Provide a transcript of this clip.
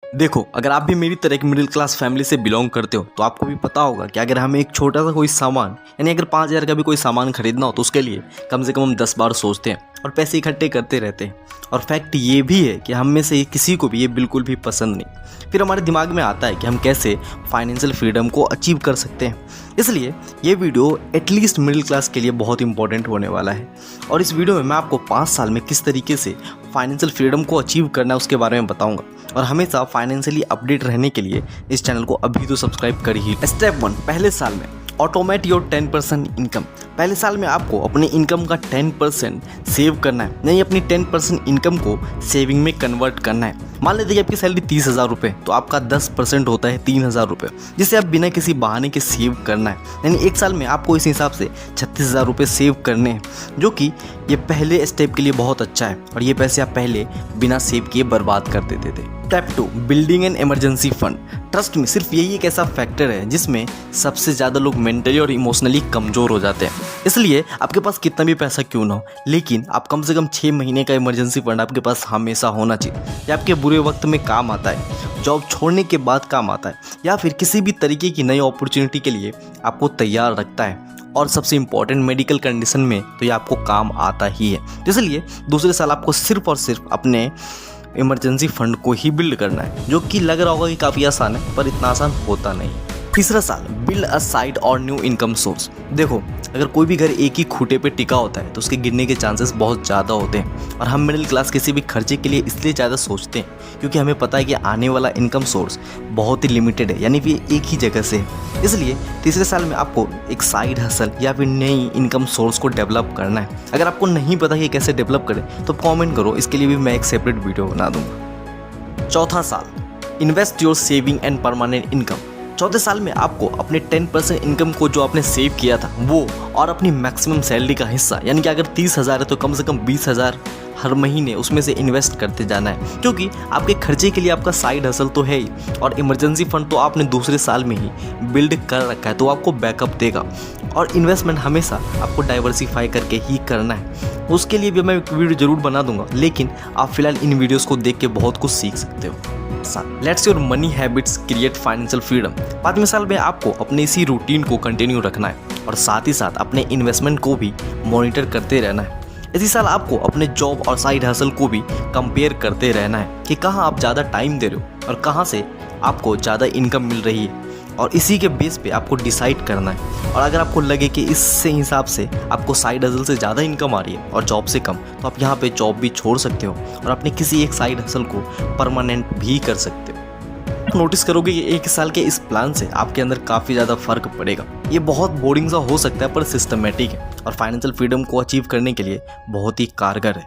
देखो, अगर आप भी मेरी तरह एक मिडिल क्लास फैमिली से बिलोंग करते हो तो आपको भी पता होगा कि अगर हमें एक छोटा सा कोई सामान यानी अगर 5,000 का भी कोई सामान खरीदना हो तो उसके लिए कम से कम हम 10 बार सोचते हैं और पैसे इकट्ठे करते रहते हैं। और फैक्ट ये भी है कि हम में से किसी को भी ये बिल्कुल भी पसंद नहीं। फिर हमारे दिमाग में आता है कि हम कैसे फाइनेंशियल फ्रीडम को अचीव कर सकते हैं। इसलिए ये वीडियो एटलीस्ट मिडिल क्लास के लिए बहुत इंपॉर्टेंट होने वाला है। और इस वीडियो में मैं आपको 5 साल में किस तरीके से फाइनेंशियल फ्रीडम को अचीव करना है उसके बारे में बताऊंगा। और हमेशा फाइनेंशियली अपडेट रहने के लिए इस चैनल को अभी तो सब्सक्राइब कर ही। स्टेप 1, पहले साल में ऑटोमेट योर 10% इनकम। पहले साल में आपको अपने इनकम का 10% सेव करना है, नहीं अपनी 10% इनकम को सेविंग में कन्वर्ट करना है। मान लीजिए आपकी सैलरी 30,000 रुपये, तो आपका 10% होता है 3,000 रुपये, जिसे आप बिना किसी बहाने के सेव करना है। यानी एक साल में आपको इस हिसाब से 36,000 रुपये सेव करने हैं, जो कि ये पहले स्टेप के लिए बहुत अच्छा है। और ये पैसे आप पहले बिना सेव किए बर्बाद कर देते थे। Step 2, building an emergency fund. Trust में सिर्फ यही एक ऐसा फैक्टर है जिसमें सबसे ज़्यादा लोग मेंटली और इमोशनली कमज़ोर हो जाते हैं। इसलिए आपके पास कितना भी पैसा क्यों ना हो, लेकिन आप कम से कम 6 महीने का इमरजेंसी फंड आपके पास हमेशा होना चाहिए। ये आपके बुरे वक्त में काम आता है, जॉब छोड़ने के बाद काम आता है, या फिर किसी भी तरीके की नई अपॉर्चुनिटी के लिए आपको तैयार रखता है। और सबसे इंपॉर्टेंट मेडिकल कंडीशन में तो ये आपको काम आता ही है। इसलिए दूसरे साल आपको सिर्फ और सिर्फ अपने इमरजेंसी फंड को ही बिल्ड करना है, जो कि लग रहा होगा कि काफ़ी आसान है, पर इतना आसान होता नहीं। तीसरा साल, बिल्ड अ साइड और न्यू इनकम सोर्स। देखो, अगर कोई भी घर एक ही खूंटे पे टिका होता है तो उसके गिरने के चांसेस बहुत ज़्यादा होते हैं। और हम मिडिल क्लास किसी भी खर्चे के लिए इसलिए ज़्यादा सोचते हैं क्योंकि हमें पता है कि आने वाला इनकम सोर्स बहुत ही लिमिटेड है, यानी कि एक ही जगह से है। इसलिए तीसरे साल में आपको एक साइड हसल या फिर नई इनकम सोर्स को डेवलप करना है। अगर आपको नहीं पता कि कैसे डेवलप करें तो कॉमेंट करो, इसके लिए भी मैं एक सेपरेट वीडियो बना दूँगा। चौथा साल, invest your saving and permanent income. चौथे साल में आपको अपने 10% इनकम को जो आपने सेव किया था वो और अपनी मैक्सिमम सैलरी का हिस्सा, यानी कि अगर 30,000 है तो कम से कम 20,000 हर महीने उसमें से इन्वेस्ट करते जाना है। क्योंकि आपके खर्चे के लिए आपका साइड हसल तो है ही, और इमरजेंसी फंड तो आपने दूसरे साल में ही बिल्ड कर रखा है, तो आपको बैकअप देगा। और इन्वेस्टमेंट हमेशा आपको डाइवर्सिफाई करके ही करना है। उसके लिए भी मैं एक वीडियो जरूर बना दूंगा, लेकिन आप फिलहाल इन वीडियोज़ को देख के बहुत कुछ सीख सकते हो। Let's your money habits create financial freedom. 5वें साल में आपको अपने इसी रूटीन को कंटिन्यू रखना है और साथ ही साथ अपने इन्वेस्टमेंट को भी मॉनिटर करते रहना है। इसी साल आपको अपने जॉब और साइड हसल को भी कंपेयर करते रहना है कि कहाँ आप ज़्यादा टाइम दे रहे हो और कहाँ से आपको ज़्यादा इनकम मिल रही है, और इसी के बेस पे आपको डिसाइड करना है। और अगर आपको लगे कि इससे हिसाब से आपको साइड हसल से ज़्यादा इनकम आ रही है और जॉब से कम, तो आप यहाँ पे जॉब भी छोड़ सकते हो और अपने किसी एक साइड हसल को परमानेंट भी कर सकते हो। नोटिस करोगे कि 1 साल के इस प्लान से आपके अंदर काफ़ी ज़्यादा फर्क पड़ेगा। ये बहुत बोरिंग सा हो सकता है पर सिस्टमेटिक है और फाइनेंशियल फ्रीडम को अचीव करने के लिए बहुत ही कारगर है।